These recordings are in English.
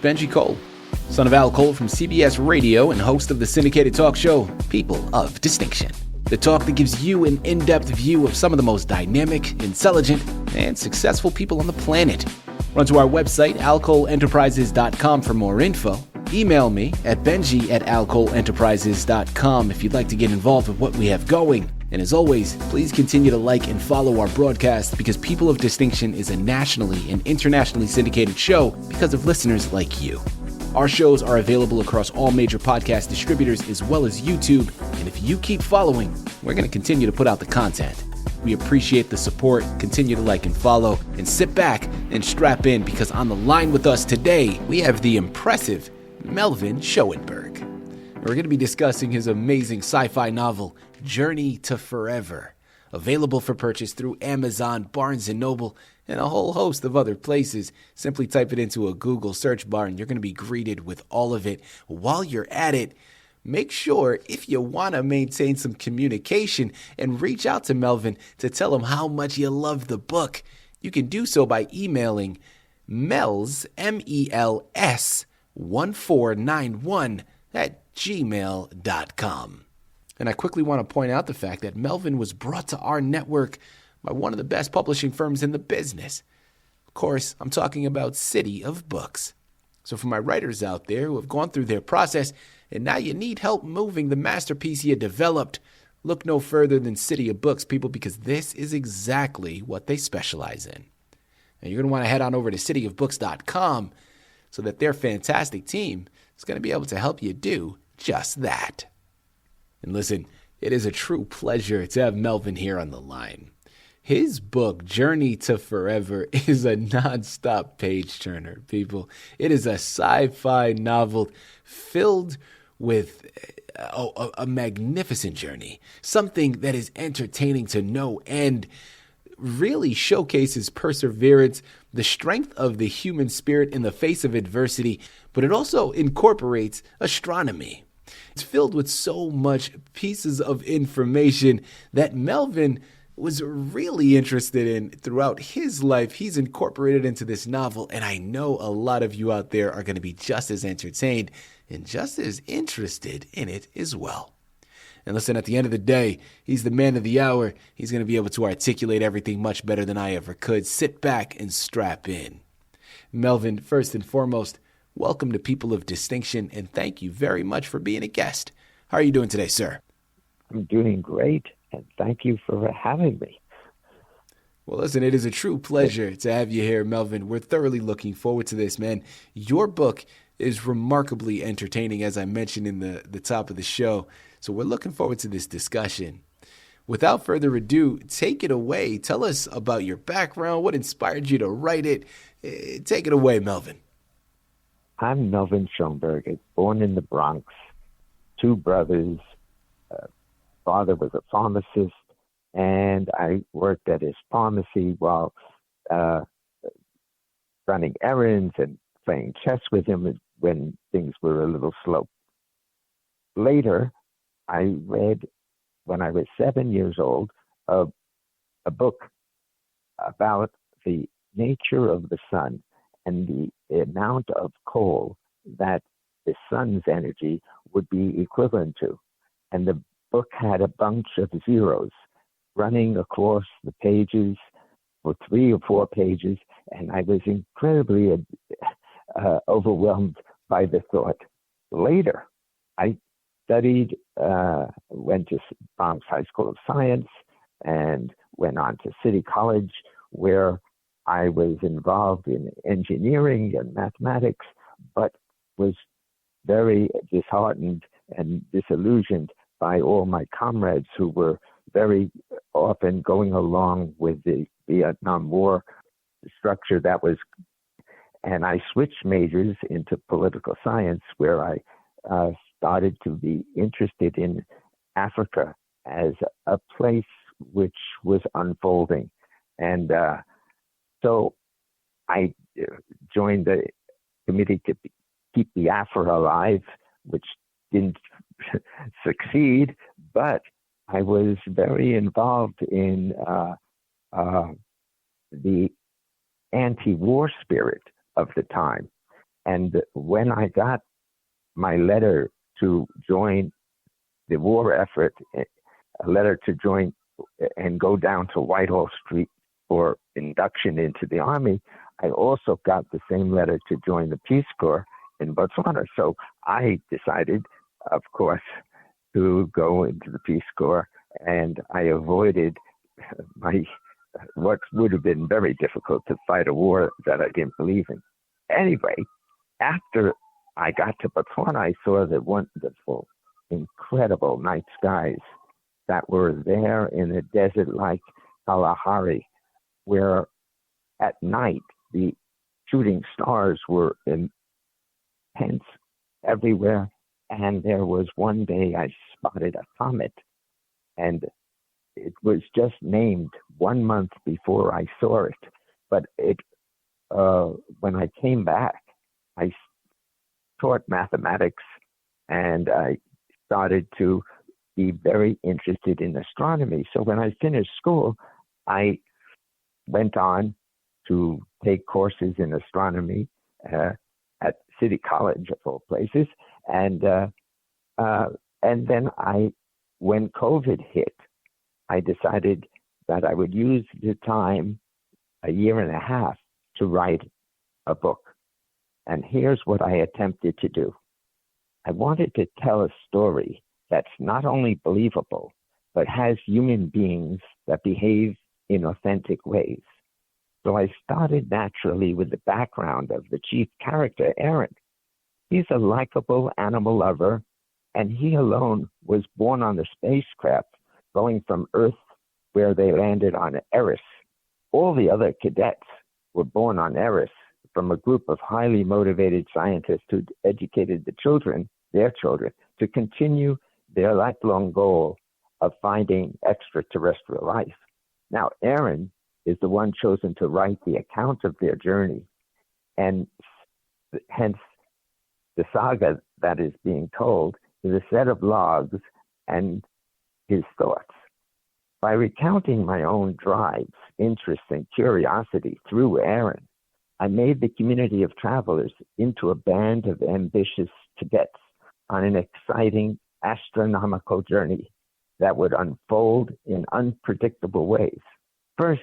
Benji Cole, son of Al Cole from CBS Radio and host of the syndicated talk show, People of Distinction. The talk that gives you an in-depth view of some of the most dynamic, intelligent, and successful people on the planet. Run to our website, alcoleenterprises.com for more info. Email me at benji@alcoleenterprises.com if you'd like to get involved with what we have going. And as always, please continue to like and follow our broadcast because People of Distinction is a nationally and internationally syndicated show because of listeners like you. Our shows are available across all major podcast distributors as well as YouTube. And if you keep following, we're going to continue to put out the content. We appreciate the support. Continue to like and follow and sit back and strap in because on the line with us today, we have the impressive Melvin Schoenberg. We're going to be discussing his amazing sci-fi novel, Journey to Forever, available for purchase through Amazon, Barnes & Noble, and a whole host of other places. Simply type it into a Google search bar and you're going to be greeted with all of it. While you're at it, make sure if you want to maintain some communication and reach out to Melvin to tell him how much you love the book, you can do so by emailing Mels, M-E-L-S, 1491 at gmail.com. And I quickly want to point out the fact that Melvin was brought to our network by one of the best publishing firms in the business. Of course, I'm talking about Citi of Books. So for my writers out there who have gone through their process and now you need help moving the masterpiece you developed, look no further than Citi of Books, people, because this is exactly what they specialize in. And you're going to want to head on over to citiofbooks.com so that their fantastic team is going to be able to help you do just that. And listen, it is a true pleasure to have Melvin here on the line. His book, Journey to Forever, is a nonstop page turner, people. It is a sci-fi novel filled with a magnificent journey, something that is entertaining to no end, really showcases perseverance, the strength of the human spirit in the face of adversity, but it also incorporates astronomy. It's filled with so much pieces of information that Melvin was really interested in throughout his life. He's incorporated into this novel, and I know a lot of you out there are going to be just as entertained and just as interested in it as well. And listen, at the end of the day, he's the man of the hour. He's going to be able to articulate everything much better than I ever could. Sit back and strap in. Melvin, first and foremost, welcome to People of Distinction, and thank you very much for being a guest. How are you doing today, sir? I'm doing great, and thank you for having me. Well, listen, it is a true pleasure to have you here, Melvin. We're thoroughly looking forward to this, man. Your book is remarkably entertaining, as I mentioned in the top of the show, so we're looking forward to this discussion. Without further ado, take it away. Tell us about your background, what inspired you to write it. Take it away, Melvin. I'm Melvin Schoenberg, born in the Bronx, two brothers. Father was a pharmacist, and I worked at his pharmacy while running errands and playing chess with him when things were a little slow. Later, I read, when I was 7 years old, a book about the nature of the sun and the amount of coal that the sun's energy would be equivalent to. And the book had a bunch of zeros running across the pages for 3 or 4 pages, and I was incredibly overwhelmed by the thought. Later, I studied, went to Bronx High School of Science, and went on to City College, where I was involved in engineering and mathematics, but was very disheartened and disillusioned by all my comrades who were very often going along with the Vietnam War structure that was, and I switched majors into political science, where I started to be interested in Africa as a place which was unfolding. And so I joined the committee to keep the Afro alive, which didn't succeed, but I was very involved in the anti-war spirit of the time. And when I got my letter to join the war effort, a letter to join and go down to Whitehall Street for induction into the Army, I also got the same letter to join the Peace Corps in Botswana. So I decided, of course, to go into the Peace Corps, and I avoided what would have been very difficult to fight a war that I didn't believe in. Anyway, after I got to Botswana, I saw the wonderful, incredible night skies that were there in a desert like Kalahari, where at night the shooting stars were intense everywhere. And there was one day I spotted a comet, and it was just named 1 month before I saw it. But when I came back, I taught mathematics, and I started to be very interested in astronomy. So when I finished school, I went on to take courses in astronomy at City College, of all places. And then when COVID hit, I decided that I would use the time, a year and a half, to write a book. And here's what I attempted to do. I wanted to tell a story that's not only believable, but has human beings that behave in authentic ways. So I started naturally with the background of the chief character, Aaron. He's a likable animal lover, and he alone was born on the spacecraft going from Earth, where they landed on Eris. All the other cadets were born on Eris from a group of highly motivated scientists who educated their children, to continue their lifelong goal of finding extraterrestrial life. Now, Aaron is the one chosen to write the account of their journey, and hence the saga that is being told is a set of logs and his thoughts. By recounting my own drives, interests, and curiosity through Aaron, I made the community of travelers into a band of ambitious cadets on an exciting astronomical journey that would unfold in unpredictable ways. First,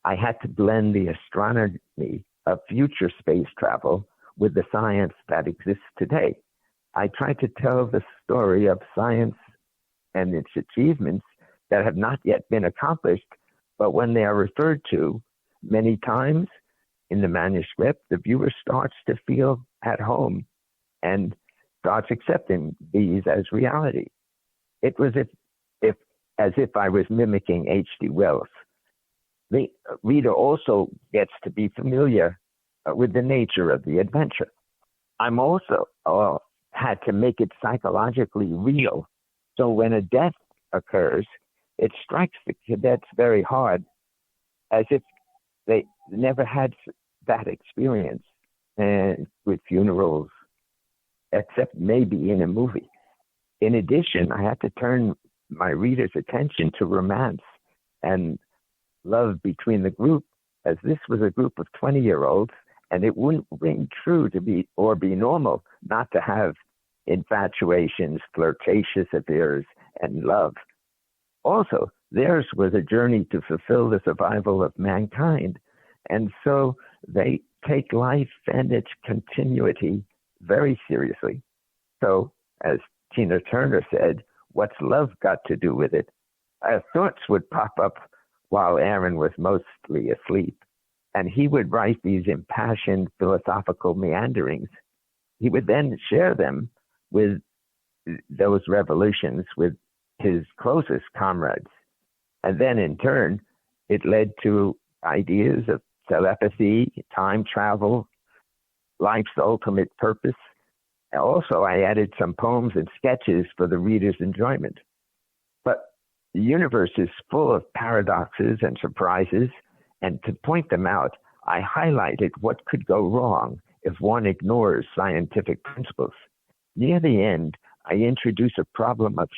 I had to blend the astronomy of future space travel with the science that exists today. I tried to tell the story of science and its achievements that have not yet been accomplished, but when they are referred to many times in the manuscript, the viewer starts to feel at home and starts accepting these as reality. It was as if I was mimicking H.G. Wells. The reader also gets to be familiar with the nature of the adventure. I'm also had to make it psychologically real. So when a death occurs, it strikes the cadets very hard, as if they never had that experience with funerals, except maybe in a movie. In addition, I had to turn my reader's attention to romance and love between the group, as this was a group of 20-year-olds, and it wouldn't ring true to be normal not to have infatuations, flirtatious affairs, and love. Also, theirs was a journey to fulfill the survival of mankind, and so they take life and its continuity very seriously. So, as Tina Turner said, what's love got to do with it? Our thoughts would pop up while Aaron was mostly asleep, and he would write these impassioned philosophical meanderings. He would then share them with those revolutions with his closest comrades. And then in turn, it led to ideas of telepathy, time travel, life's ultimate purpose. Also, I added some poems and sketches for the reader's enjoyment. But the universe is full of paradoxes and surprises, and to point them out, I highlighted what could go wrong if one ignores scientific principles. Near the end, I introduce a problem of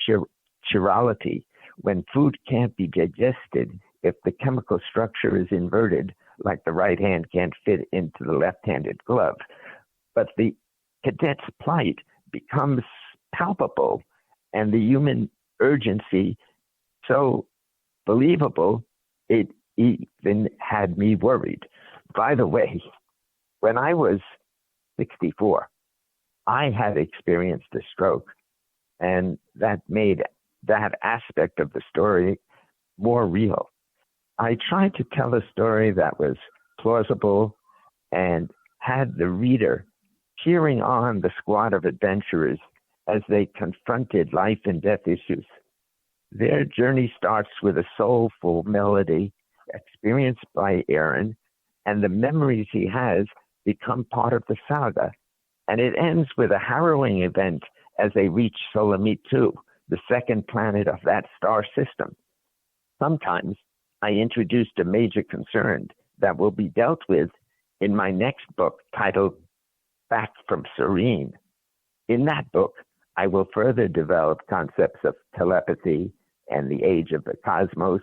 chirality, when food can't be digested if the chemical structure is inverted, like the right hand can't fit into the left-handed glove. but the cadet's plight becomes palpable and the human urgency so believable, it even had me worried. By the way, when I was 64, I had experienced a stroke, and that made that aspect of the story more real. I tried to tell a story that was plausible and had the reader cheering on the squad of adventurers as they confronted life and death issues. Their journey starts with a soulful melody experienced by Aaron, and the memories he has become part of the saga. And it ends with a harrowing event as they reach Solamit 2, the second planet of that star system. Sometimes I introduced a major concern that will be dealt with in my next book titled Back from Serene. In that book, I will further develop concepts of telepathy and the age of the cosmos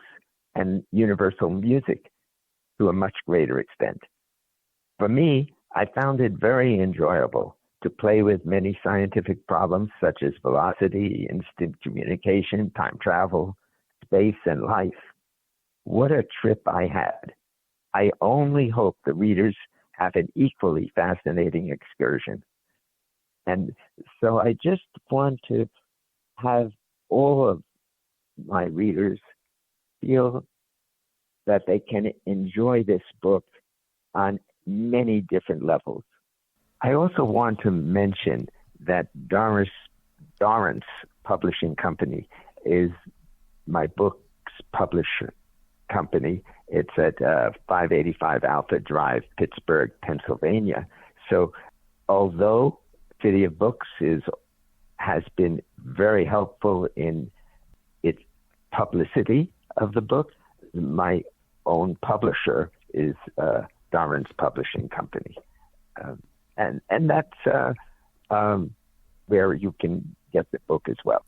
and universal music to a much greater extent. For me, I found it very enjoyable to play with many scientific problems such as velocity, instant communication, time travel, space, and life. What a trip I had. I only hope the readers have an equally fascinating excursion. And so I just want to have all of my readers feel that they can enjoy this book on many different levels. I also want to mention that Dorrance Publishing Company is my book's publisher company. It's at 585 Alpha Drive, Pittsburgh, Pennsylvania. So although City of Books has been very helpful in its publicity of the book, my own publisher is Dorrance Publishing Company. And that's where you can get the book as well.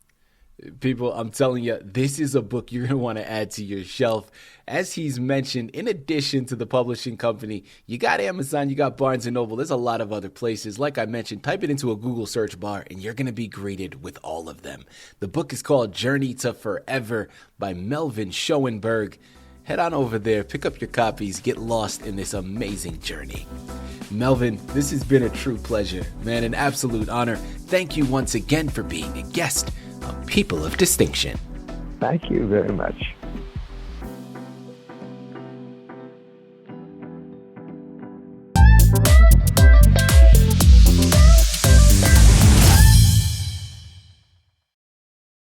People, I'm telling you, this is a book you're going to want to add to your shelf. As he's mentioned, in addition to the publishing company, you got Amazon, you got Barnes & Noble. There's a lot of other places. Like I mentioned, type it into a Google search bar, and you're going to be greeted with all of them. The book is called Journey to Forever by Melvin Schoenberg. Head on over there, pick up your copies, get lost in this amazing journey. Melvin, this has been a true pleasure, man, an absolute honor. Thank you once again for being a guest on People of Distinction. Thank you very much.